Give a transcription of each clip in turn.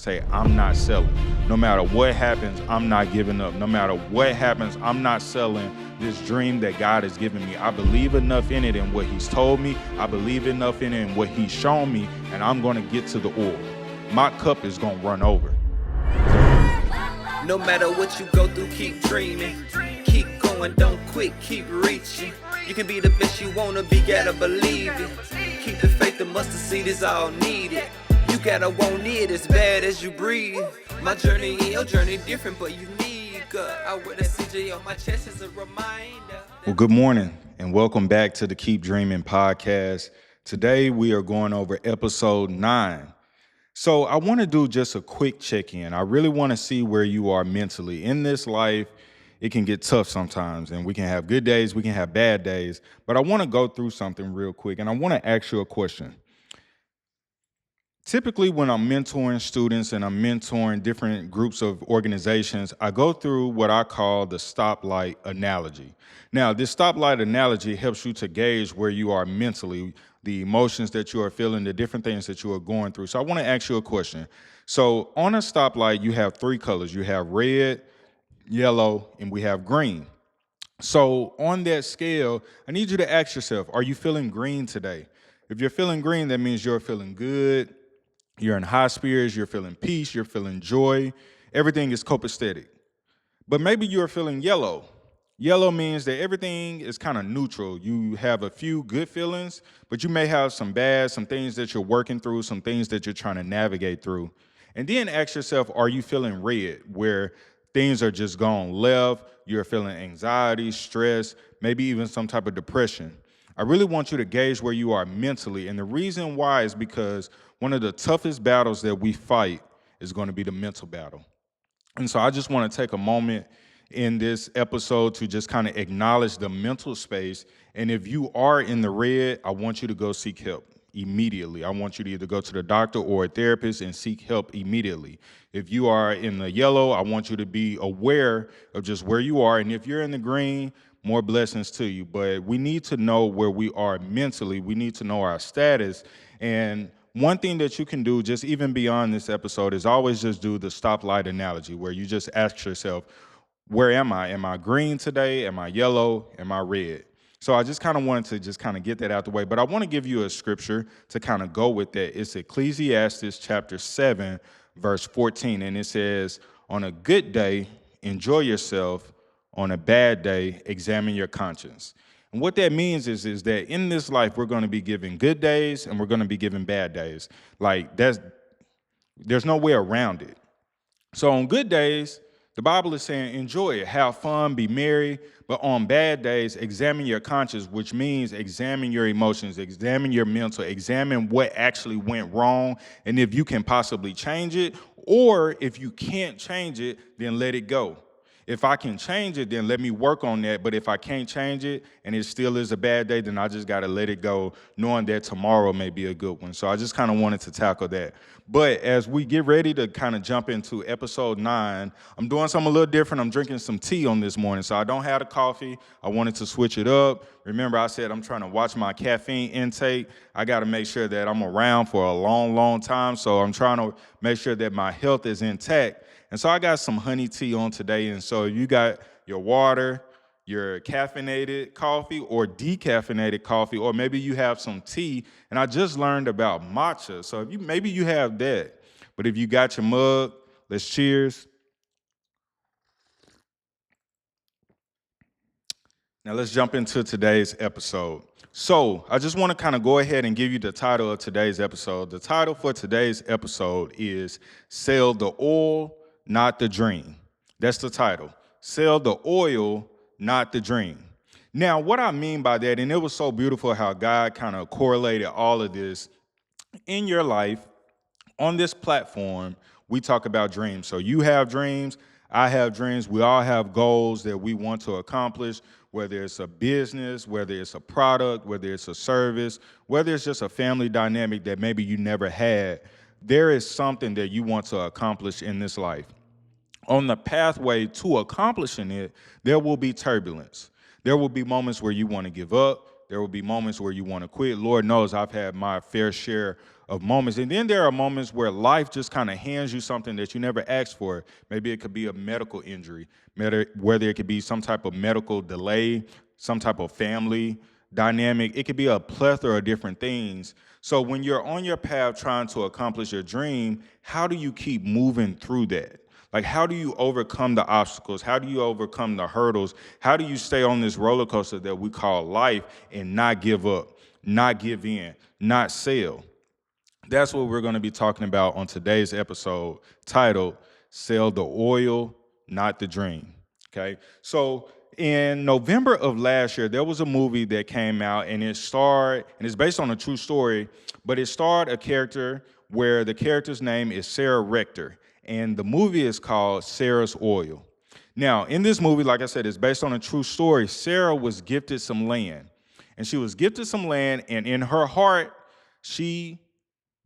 Say, I'm not selling. No matter what happens, I'm not giving up. No matter what happens, I'm not selling this dream that God has given me. I believe enough in it and what he's told me. I believe enough in it and what he's shown me, and I'm going to get to the oil. My cup is going to run over. No matter what you go through, keep dreaming. Keep going, don't quit, keep reaching. You can be the best you wanna be, gotta believe it. Keep the faith, the mustard seed is all needed. You gotta want it as bad as you breathe. My journey and your journey different but unique. I wear the CJ on my chest as a reminder. Well, good morning and welcome back to the Keep Dreaming podcast. Today we are going over episode 9. So I want to do just a quick check-in. I really want to see where you are mentally. In this life, it can get tough sometimes, and we can have good days, we can have bad days. But I want to go through something real quick, and I want to ask you a question. Typically, when I'm mentoring students and I'm mentoring different groups of organizations, I go through what I call the stoplight analogy. Now, this stoplight analogy helps you to gauge where you are mentally, the emotions that you are feeling, the different things that you are going through. So I want to ask you a question. So on a stoplight, you have 3 colors. You have red, yellow, and we have green. So on that scale, I need you to ask yourself, are you feeling green today? If you're feeling green, that means you're feeling good. You're in high spirits, you're feeling peace, you're feeling joy. Everything is copacetic. But maybe you're feeling yellow. Yellow means that everything is kind of neutral. You have a few good feelings, but you may have some bad, some things that you're working through, some things that you're trying to navigate through. And then ask yourself, are you feeling red, where things are just gone left, you're feeling anxiety, stress, maybe even some type of depression? I really want you to gauge where you are mentally. And the reason why is because one of the toughest battles that we fight is going to be the mental battle. And so I just want to take a moment in this episode to just kind of acknowledge the mental space. And if you are in the red, I want you to go seek help immediately. I want you to either go to the doctor or a therapist and seek help immediately. If you are in the yellow, I want you to be aware of just where you are. And if you're in the green, more blessings to you. But we need to know where we are mentally. We need to know our status. And one thing that you can do, just even beyond this episode, is always just do the stoplight analogy, where you just ask yourself, where am I? Am I green today? Am I yellow? Am I red? So I just kind of wanted to just kind of get that out the way. But I want to give you a scripture to kind of go with that. It's Ecclesiastes chapter 7, verse 14. And it says, on a good day, enjoy yourself. On a bad day, examine your conscience. And what that means is that in this life, we're going to be given good days and we're going to be given bad days. Like, there's no way around it. So on good days, the Bible is saying enjoy it, have fun, be merry. But on bad days, examine your conscience, which means examine your emotions, examine your mental, examine what actually went wrong, and if you can possibly change it, or if you can't change it, then let it go. If I can change it, then let me work on that. But if I can't change it and it still is a bad day, then I just got to let it go, knowing that tomorrow may be a good one. So I just kind of wanted to tackle that. But as we get ready to kind of jump into episode 9, I'm doing something a little different. I'm drinking some tea on this morning. So I don't have the coffee. I wanted to switch it up. Remember, I said I'm trying to watch my caffeine intake. I got to make sure that I'm around for a long, long time. So I'm trying to make sure that my health is intact. And so I got some honey tea on today. And so you got your water, your caffeinated coffee or decaffeinated coffee, or maybe you have some tea. And I just learned about matcha. So if maybe you have that. But if you got your mug, let's cheers. Now let's jump into today's episode. So I just want to kind of go ahead and give you the title of today's episode. The title for today's episode is Sell the Oil, Not the Dream. That's the title. Sell the oil, not the dream. Now, what I mean by that, and it was so beautiful how God kind of correlated all of this in your life. On this platform, we talk about dreams. So you have dreams, I have dreams. We all have goals that we want to accomplish, whether it's a business, whether it's a product, whether it's a service, whether it's just a family dynamic that maybe you never had. There is something that you want to accomplish in this life. On the pathway to accomplishing it, there will be turbulence. There will be moments where you want to give up. There will be moments where you want to quit. Lord knows I've had my fair share of moments. And then there are moments where life just kind of hands you something that you never asked for. Maybe it could be a medical injury, whether it could be some type of medical delay, some type of family dynamic. It could be a plethora of different things. So when you're on your path trying to accomplish your dream, how do you keep moving through that? Like, how do you overcome the obstacles? How do you overcome the hurdles? How do you stay on this roller coaster that we call life and not give up, not give in, not sell? That's what we're going to be talking about on today's episode, titled Sell the Oil, Not the Dream. Okay? So in November of last year, there was a movie that came out, and it's based on a true story, but it starred a character where the character's name is Sarah Rector, and the movie is called Sarah's Oil. Now, in this movie, like I said, it's based on a true story. Sarah was gifted some land, and she was gifted some land, and in her heart, she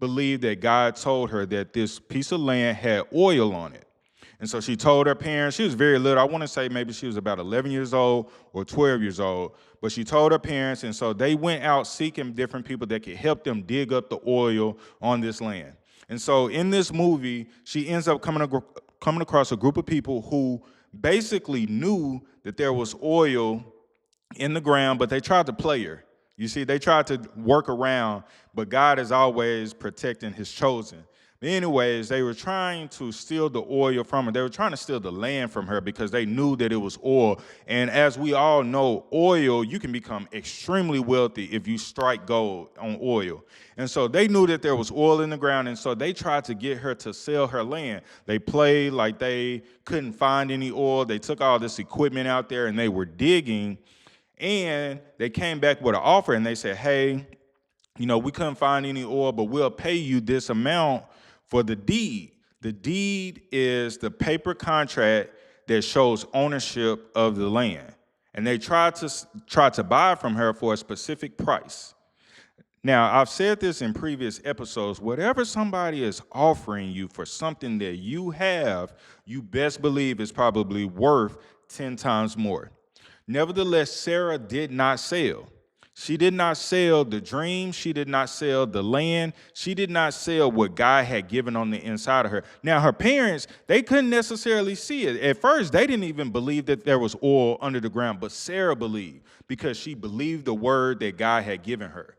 believed that God told her that this piece of land had oil on it. And so she told her parents. She was very little. I want to say maybe she was about 11 years old or 12 years old. But she told her parents, and so they went out seeking different people that could help them dig up the oil on this land. And so in this movie, she ends up coming across a group of people who basically knew that there was oil in the ground, but they tried to play her. You see, they tried to work around, but God is always protecting his chosen. But anyways, they were trying to steal the oil from her. They were trying to steal the land from her because they knew that it was oil. And as we all know, oil, you can become extremely wealthy if you strike gold on oil. And so they knew that there was oil in the ground, and so they tried to get her to sell her land. They played like they couldn't find any oil. They took all this equipment out there, and they were digging. And they came back with an offer, and they said, hey, we couldn't find any oil, but we'll pay you this amount for the deed. The deed is the paper contract that shows ownership of the land. And they tried to buy from her for a specific price. Now, I've said this in previous episodes, whatever somebody is offering you for something that you have, you best believe is probably worth 10 times more. Nevertheless, Sarah did not sell. She did not sell the dream. She did not sell the land. She did not sell what God had given on the inside of her. Now, her parents, they couldn't necessarily see it. At first, they didn't even believe that there was oil under the ground, but Sarah believed because she believed the word that God had given her.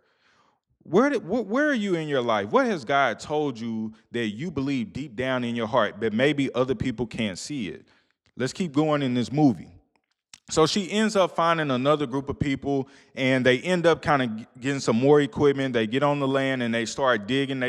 Where are you in your life? What has God told you that you believe deep down in your heart, but maybe other people can't see it? Let's keep going in this movie. So she ends up finding another group of people, and they end up kind of getting some more equipment. They get on the land, and they start digging.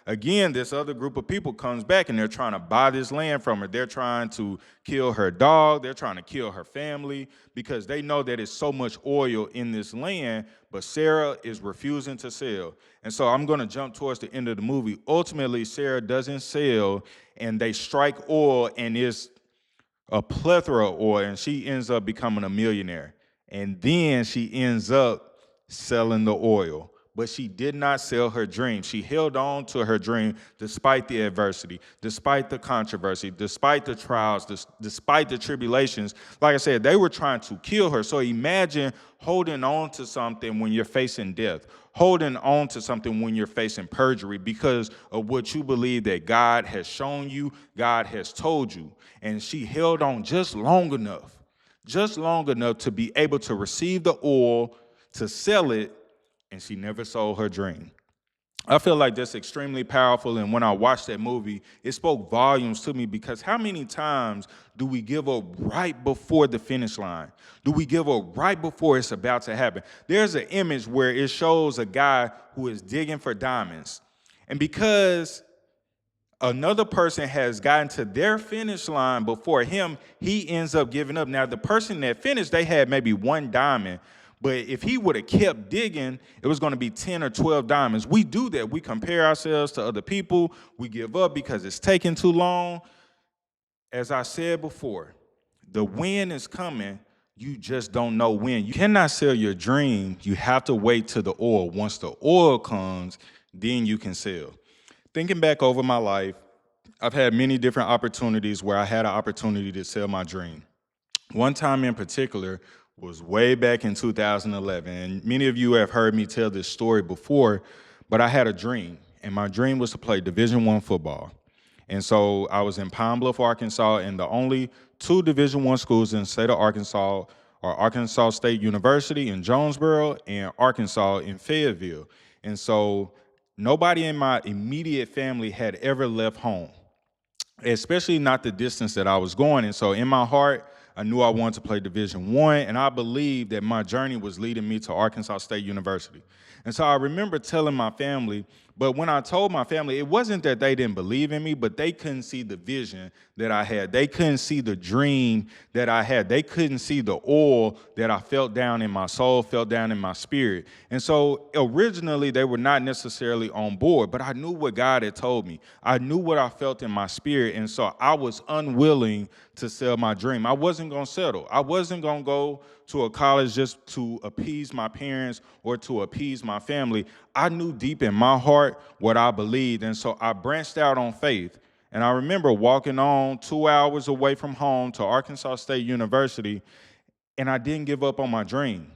Again, this other group of people comes back, and they're trying to buy this land from her. They're trying to kill her dog. They're trying to kill her family because they know that it's so much oil in this land, but Sarah is refusing to sell. And so I'm going to jump towards the end of the movie. Ultimately, Sarah doesn't sell, and they strike oil, and it's a plethora of oil, and she ends up becoming a millionaire. And then she ends up selling the oil. But she did not sell her dream. She held on to her dream despite the adversity, despite the controversy, despite the trials, despite the tribulations. Like I said, they were trying to kill her. So imagine holding on to something when you're facing death, holding on to something when you're facing perjury because of what you believe that God has shown you, God has told you. And she held on just long enough to be able to receive the oil, to sell it, and she never sold her dream. I feel like that's extremely powerful, and when I watched that movie, it spoke volumes to me because how many times do we give up right before the finish line? Do we give up right before it's about to happen? There's an image where it shows a guy who is digging for diamonds, and because another person has gotten to their finish line before him, he ends up giving up. Now, the person that finished, they had maybe one diamond, but if he would have kept digging, it was going to be 10 or 12 diamonds. We do that. We compare ourselves to other people. We give up because it's taking too long. As I said before, the win is coming. You just don't know when. You cannot sell your dream. You have to wait till the oil. Once the oil comes, then you can sell. Thinking back over my life, I've had many different opportunities where I had an opportunity to sell my dream. One time in particular was way back in 2011. And many of you have heard me tell this story before, but I had a dream, and my dream was to play Division I football. And so I was in Pine Bluff, Arkansas, and the only two Division I schools in the state of Arkansas are Arkansas State University in Jonesboro and Arkansas in Fayetteville. And so nobody in my immediate family had ever left home, especially not the distance that I was going. And so in my heart, I knew I wanted to play Division I, and I believed that my journey was leading me to Arkansas State University. And so I remember telling my family, but when I told my family, it wasn't that they didn't believe in me, but they couldn't see the vision that I had. They couldn't see the dream that I had. They couldn't see the oil that I felt down in my soul, felt down in my spirit. And so originally they were not necessarily on board, but I knew what God had told me. I knew what I felt in my spirit. And so I was unwilling to sell my dream. I wasn't going to settle. I wasn't going to go to a college just to appease my parents or to appease my family. I knew deep in my heart what I believed, and so I branched out on faith. And I remember walking on 2 hours away from home to Arkansas State University, and I didn't give up on my dream.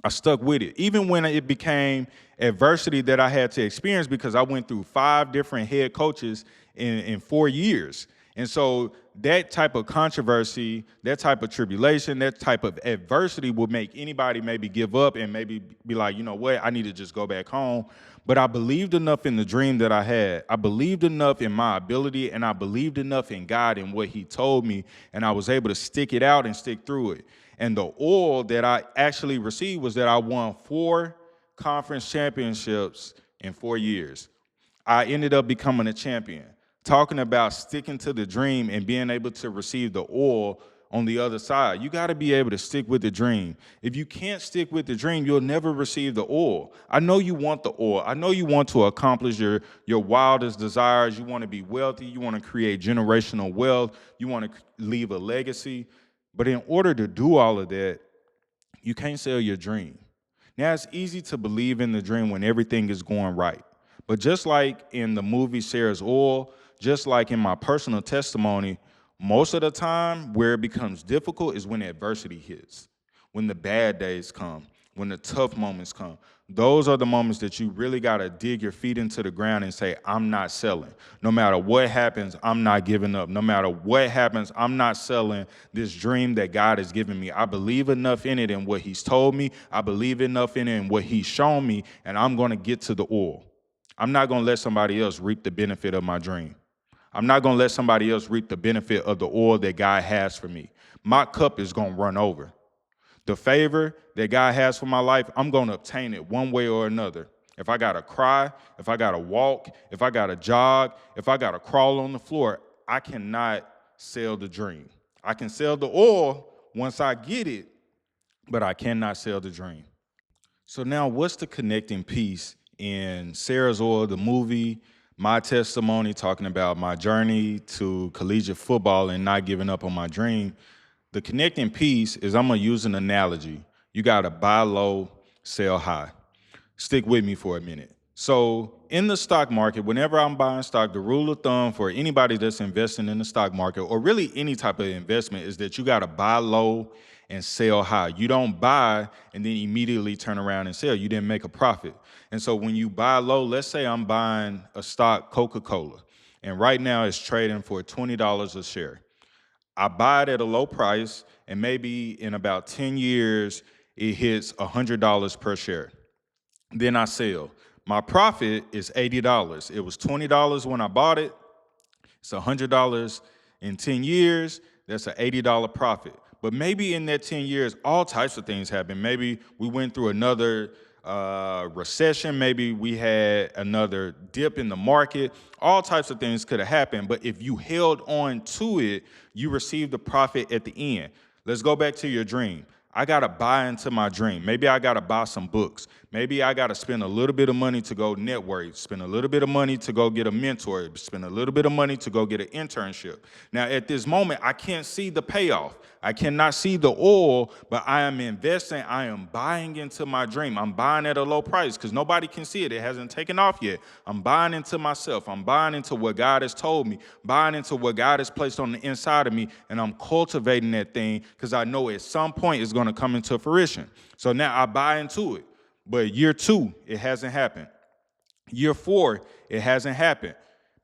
I stuck with it, even when it became adversity that I had to experience, because I went through 5 different head coaches in 4 years. And so that type of controversy, that type of tribulation, that type of adversity will make anybody maybe give up and maybe be like, you know what, I need to just go back home. But I believed enough in the dream that I had. I believed enough in my ability, and I believed enough in God and what he told me, and I was able to stick it out and stick through it. And the oil that I actually received was that I won 4 conference championships in 4 years. I ended up becoming a champion. Talking about sticking to the dream and being able to receive the oil on the other side. You got to be able to stick with the dream. If you can't stick with the dream, you'll never receive the oil. I know you want the oil. I know you want to accomplish your wildest desires. You want to be wealthy. You want to create generational wealth. You want to leave a legacy. But in order to do all of that, you can't sell your dream. Now, it's easy to believe in the dream when everything is going right. But just like in the movie Sarah's Oil, just like in my personal testimony, most of the time where it becomes difficult is when adversity hits, when the bad days come, when the tough moments come. Those are the moments that you really got to dig your feet into the ground and say, I'm not selling. No matter what happens, I'm not giving up. No matter what happens, I'm not selling this dream that God has given me. I believe enough in it and what he's told me. I believe enough in it and what he's shown me, and I'm going to get to the oil. I'm not going to let somebody else reap the benefit of my dream. I'm not going to let somebody else reap the benefit of the oil that God has for me. My cup is going to run over. The favor that God has for my life, I'm going to obtain it one way or another. If I got to cry, if I got to walk, if I got to jog, if I got to crawl on the floor, I cannot sell the dream. I can sell the oil once I get it, but I cannot sell the dream. So now what's the connecting piece in Sarah's Oil, the movie, my testimony talking about my journey to collegiate football and not giving up on my dream? The connecting piece is I'm going to use an analogy. You got to buy low, sell high. Stick with me for a minute. So in the stock market, whenever I'm buying stock, the rule of thumb for anybody that's investing in the stock market, or really any type of investment, is that you got to buy low and sell high. You don't buy and then immediately turn around and sell. You didn't make a profit. And so when you buy low, let's say I'm buying a stock, Coca-Cola, and right now it's trading for $20 a share. I buy it at a low price, and maybe in about 10 years, it hits $100 per share. Then I sell. My profit is $80. It was $20 when I bought it. It's $100 in 10 years. That's an $80 profit. But maybe in that 10 years, all types of things happen. Maybe we went through another recession. Maybe we had another dip in the market. All types of things could have happened. But if you held on to it, you received the profit at the end. Let's go back to your dream. I got to buy into my dream. Maybe I got to buy some books. Maybe I got to spend a little bit of money to go network, spend a little bit of money to go get a mentor, spend a little bit of money to go get an internship. Now, at this moment, I can't see the payoff. I cannot see the oil, but I am investing. I am buying into my dream. I'm buying at a low price because nobody can see it. It hasn't taken off yet. I'm buying into myself. I'm buying into what God has told me, buying into what God has placed on the inside of me, and I'm cultivating that thing because I know at some point it's going going to come into fruition. So now I buy into it. But year 2, it hasn't happened. Year 4, it hasn't happened.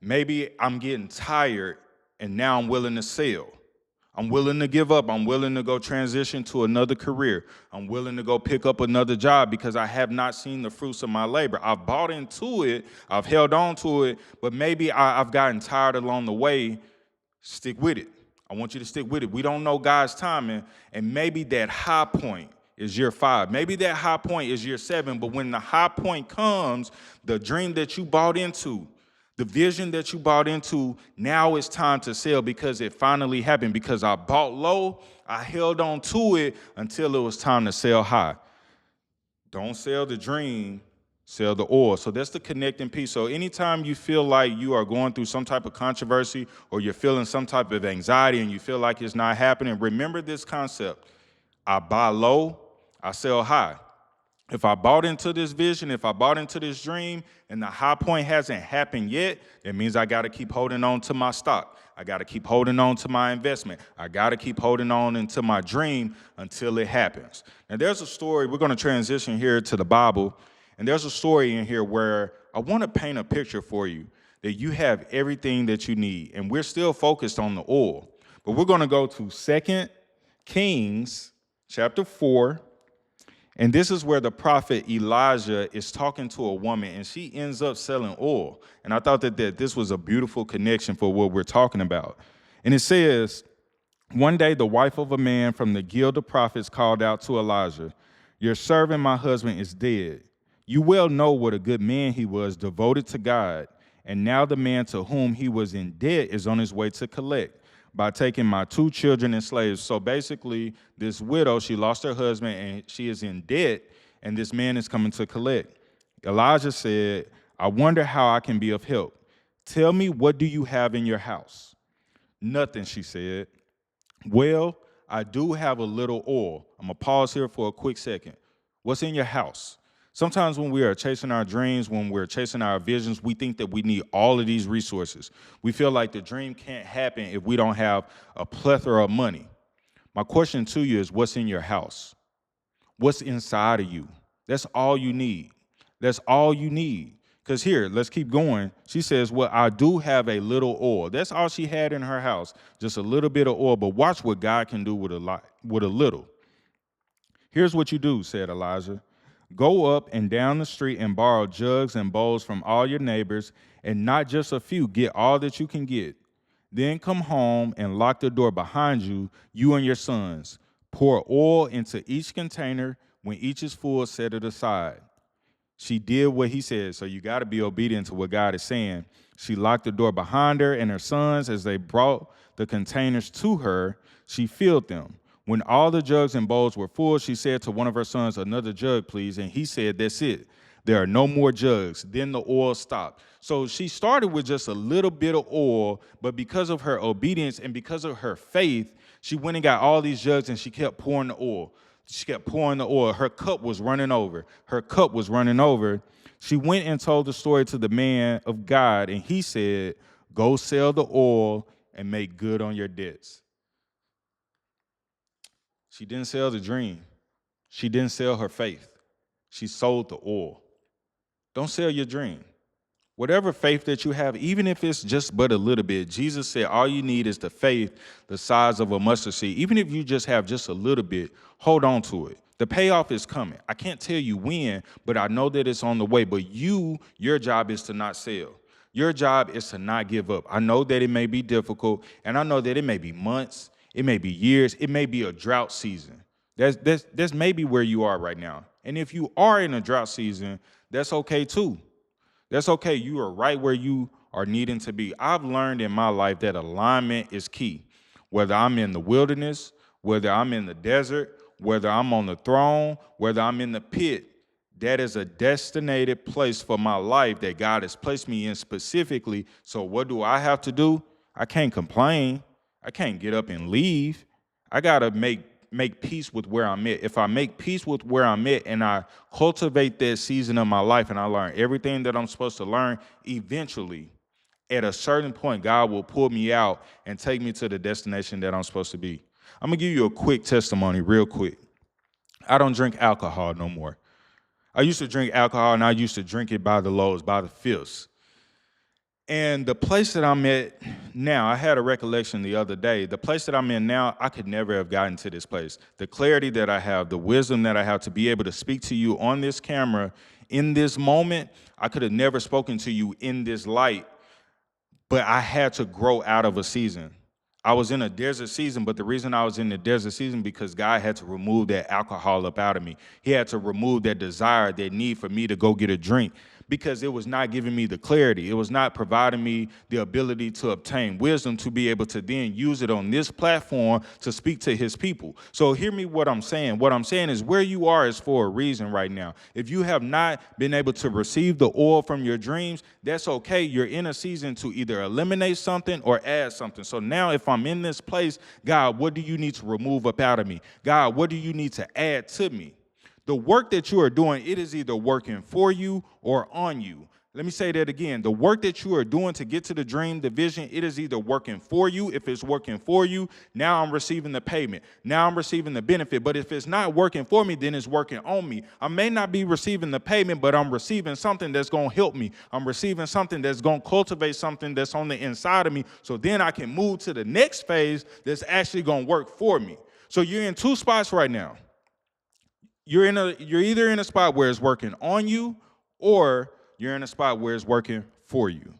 Maybe I'm getting tired and now I'm willing to sell. I'm willing to give up. I'm willing to go transition to another career. I'm willing to go pick up another job because I have not seen the fruits of my labor. I've bought into it. I've held on to it, but maybe I've gotten tired along the way. Stick with it. I want you to stick with it. We don't know God's timing, and maybe that high point is year 5. Maybe that high point is year 7, but when the high point comes, the dream that you bought into, the vision that you bought into, now it's time to sell because it finally happened. Because I bought low, I held on to it until it was time to sell high. Don't sell the dream, sell the oil. So that's the connecting piece. So anytime you feel like you are going through some type of controversy or you're feeling some type of anxiety and you feel like it's not happening, remember this concept. I buy low, I sell high. If I bought into this vision, if I bought into this dream, and the high point hasn't happened yet, that means I got to keep holding on to my stock. I got to keep holding on to my investment. I got to keep holding on into my dream until it happens. Now, there's a story. We're going to transition here to the Bible, and there's a story in here where I want to paint a picture for you that you have everything that you need, and we're still focused on the oil. But we're going to go to 2 Kings chapter 4. And this is where the prophet Elijah is talking to a woman, and she ends up selling oil. And I thought that this was a beautiful connection for what we're talking about. And it says, one day the wife of a man from the guild of prophets called out to Elijah, "Your servant, my husband, is dead. You well know what a good man he was, devoted to God. And now the man to whom he was in debt is on his way to collect by taking my 2 children as slaves." So basically, this widow, she lost her husband and she is in debt, and this man is coming to collect. Elijah said, "I wonder how I can be of help. Tell me, what do you have in your house?" "Nothing," she said. "Well, I do have a little oil." I'm going to pause here for a quick second. What's in your house? Sometimes when we are chasing our dreams, when we're chasing our visions, we think that we need all of these resources. We feel like the dream can't happen if we don't have a plethora of money. My question to you is, what's in your house? What's inside of you? That's all you need. That's all you need. Because here, let's keep going. She says, "Well, I do have a little oil." That's all she had in her house, just a little bit of oil. But watch what God can do with a little. "Here's what you do," said Elijah. "Go up and down the street and borrow jugs and bowls from all your neighbors, and not just a few. Get all that you can get. Then come home and lock the door behind you, you and your sons. Pour oil into each container. When each is full, set it aside." She did what he said, so you got to be obedient to what God is saying. She locked the door behind her and her sons. As they brought the containers to her, she filled them. When all the jugs and bowls were full, she said to one of her sons, "Another jug, please." And he said, "That's it. There are no more jugs." Then the oil stopped. So she started with just a little bit of oil, but because of her obedience and because of her faith, she went and got all these jugs and she kept pouring the oil. She kept pouring the oil. Her cup was running over. Her cup was running over. She went and told the story to the man of God, and he said, "Go sell the oil and make good on your debts." She didn't sell the dream. She didn't sell her faith. She sold the oil. Don't sell your dream. Whatever faith that you have, even if it's just but a little bit, Jesus said all you need is the faith the size of a mustard seed. Even if you just have just a little bit, hold on to it. The payoff is coming. I can't tell you when, but I know that it's on the way. But your job is to not sell. Your job is to not give up. I know that it may be difficult, and I know that it may be months, it may be years, it may be a drought season. That's maybe where you are right now. And if you are in a drought season, that's okay too. That's okay. You are right where you are needing to be. I've learned in my life that alignment is key. Whether I'm in the wilderness, whether I'm in the desert, whether I'm on the throne, whether I'm in the pit, that is a destinated place for my life that God has placed me in specifically. So what do I have to do? I can't complain. I can't get up and leave. I got to make peace with where I'm at. If I make peace with where I'm at and I cultivate that season of my life and I learn everything that I'm supposed to learn, eventually, at a certain point, God will pull me out and take me to the destination that I'm supposed to be. I'm going to give you a quick testimony real quick. I don't drink alcohol no more. I used to drink alcohol and I used to drink it by the loads, by the fifths. And the place that I'm at now, I had a recollection the other day. The place that I'm in now, I could never have gotten to this place. The clarity that I have, the wisdom that I have to be able to speak to you on this camera in this moment, I could have never spoken to you in this light, but I had to grow out of a season. I was in a desert season, but the reason I was in the desert season because God had to remove that alcohol up out of me. He had to remove that desire, that need for me to go get a drink because it was not giving me the clarity. It was not providing me the ability to obtain wisdom to be able to then use it on this platform to speak to his people. So hear me what I'm saying. What I'm saying is where you are is for a reason right now. If you have not been able to receive the oil from your dreams, that's okay. You're in a season to either eliminate something or add something. So now if I'm in this place, God, what do you need to remove up out of me? God, what do you need to add to me? The work that you are doing, it is either working for you or on you. Let me say that again. The work that you are doing to get to the dream, the vision, it is either working for you. If it's working for you, now I'm receiving the payment. Now I'm receiving the benefit. But if it's not working for me, then it's working on me. I may not be receiving the payment, but I'm receiving something that's going to help me. I'm receiving something that's going to cultivate something that's on the inside of me. So then I can move to the next phase that's actually going to work for me. So you're in two spots right now. You're either in a spot where it's working on you or you're in a spot where it's working for you.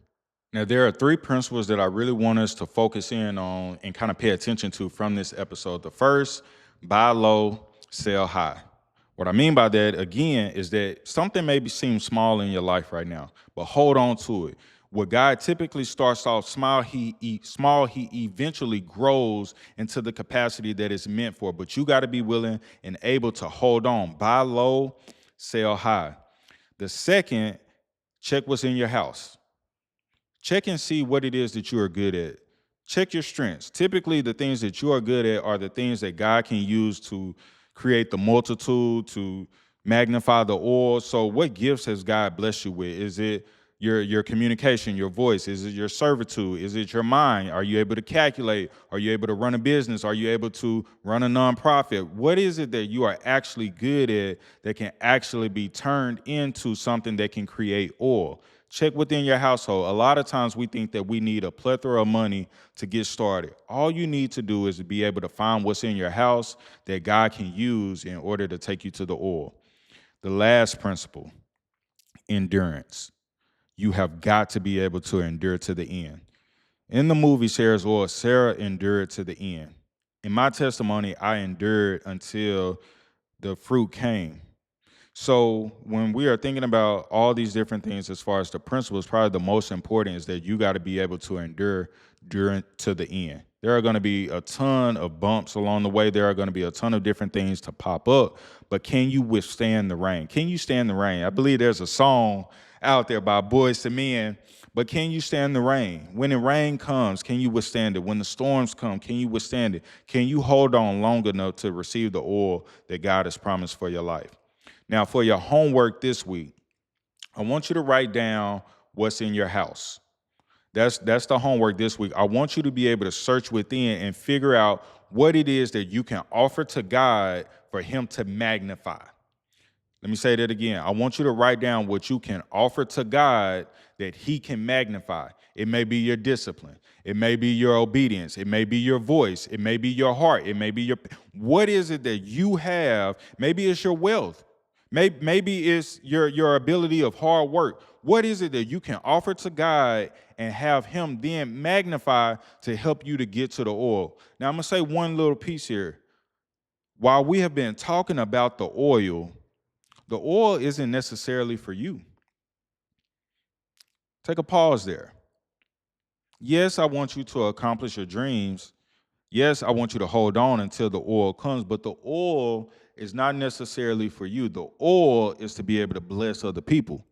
Now, there are three principles that I really want us to focus in on and kind of pay attention to from this episode. The first, buy low, sell high. What I mean by that, again, is that something maybe seems small in your life right now, but hold on to it. What God typically starts off small, he eventually grows into the capacity that it's meant for. But you got to be willing and able to hold on. Buy low, sell high. The second, check what's in your house. Check and see what it is that you are good at. Check your strengths. Typically, the things that you are good at are the things that God can use to create the multitude, to magnify the oil. So what gifts has God blessed you with? Is it your communication, your voice? Is it your servitude? Is it your mind? Are you able to calculate? Are you able to run a business? Are you able to run a nonprofit? What is it that you are actually good at that can actually be turned into something that can create oil? Check within your household. A lot of times we think that we need a plethora of money to get started. All you need to do is be able to find what's in your house that God can use in order to take you to the oil. The last principle, endurance. You have got to be able to endure to the end. In the movie Sarah's Oil, Sarah endured to the end. In my testimony, I endured until the fruit came. So when we are thinking about all these different things as far as the principles, probably the most important is that you got to be able to endure to the end. There are going to be a ton of bumps along the way. There are going to be a ton of different things to pop up. But can you withstand the rain? Can you stand the rain? I believe there's a song out there by Boys to Men, but can you stand the rain? When the rain comes, can you withstand it? When the storms come, can you withstand it? Can you hold on long enough to receive the oil that God has promised for your life? Now, for your homework this week, I want you to write down what's in your house. That's the homework this week. I want you to be able to search within and figure out what it is that you can offer to God for him to magnify. Let me say that again. I want you to write down what you can offer to God that he can magnify. It may be your discipline. It may be your obedience. It may be your voice. It may be your heart. It may be what is it that you have? Maybe it's your wealth. Maybe it's your ability of hard work. What is it that you can offer to God and have him then magnify to help you to get to the oil? Now, I'm going to say one little piece here. While we have been talking about the oil isn't necessarily for you. Take a pause there. Yes, I want you to accomplish your dreams. Yes, I want you to hold on until the oil comes, but the oil is not necessarily for you. The oil is to be able to bless other people.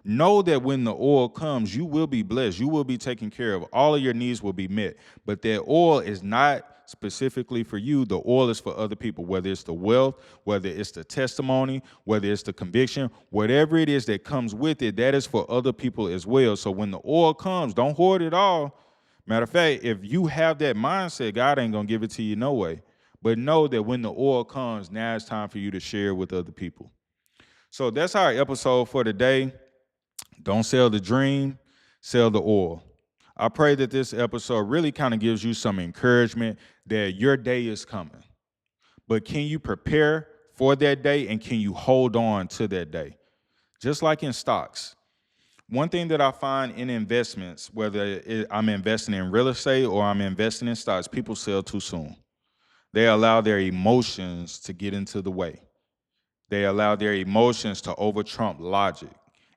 Know that when the oil comes, you will be blessed. You will be taken care of. All of your needs will be met. But that oil is not specifically for you. The oil is for other people, whether it's the wealth, whether it's the testimony, whether it's the conviction, whatever it is that comes with it, that is for other people as well. So when the oil comes, don't hoard it all. Matter of fact, if you have that mindset, God ain't going to give it to you no way. But know that when the oil comes, now it's time for you to share with other people. So that's our episode for today. Don't sell the dream, sell the oil. I pray that this episode really kind of gives you some encouragement that your day is coming. But can you prepare for that day, and can you hold on to that day? Just like in stocks. One thing that I find in investments, whether I'm investing in real estate or I'm investing in stocks, people sell too soon. They allow their emotions to get into the way. They allow their emotions to over-trump logic,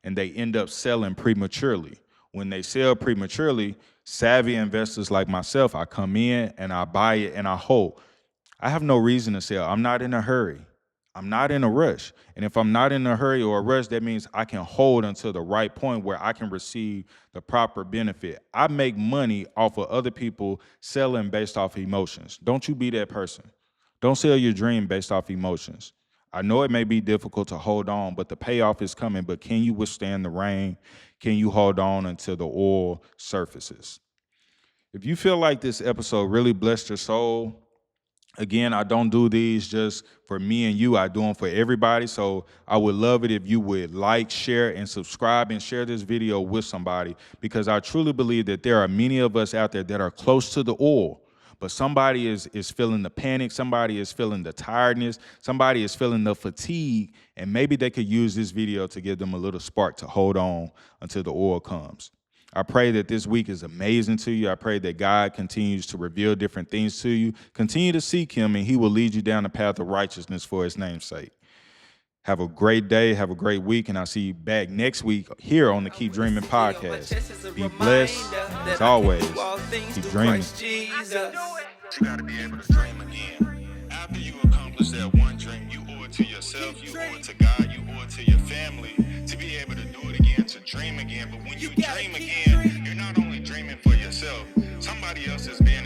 and they end up selling prematurely. When they sell prematurely, savvy investors like myself, I come in and I buy it and I hold. I have no reason to sell. I'm not in a hurry. I'm not in a rush. And if I'm not in a hurry or a rush, that means I can hold until the right point where I can receive the proper benefit. I make money off of other people selling based off emotions. Don't you be that person. Don't sell your dream based off emotions. I know it may be difficult to hold on, but the payoff is coming. But can you withstand the rain? Can you hold on until the oil surfaces? If you feel like this episode really blessed your soul, again, I don't do these just for me and you. I do them for everybody. So I would love it if you would like, share, and subscribe and share this video with somebody, because I truly believe that there are many of us out there that are close to the oil. But somebody is feeling the panic, somebody is feeling the tiredness, somebody is feeling the fatigue, and maybe they could use this video to give them a little spark to hold on until the oil comes. I pray that this week is amazing to you. I pray that God continues to reveal different things to you. Continue to seek him, and he will lead you down the path of righteousness for his name's sake. Have a great day. Have a great week. And I'll see you back next week here on the Keep Dreaming podcast. Be blessed. And as always, keep dreaming. You got to be able to dream again. After you accomplish that one dream, you owe it to yourself, you owe it to God, you owe it to your family to be able to do it again, to dream again. But when you dream again, you're not only dreaming for yourself, somebody else is being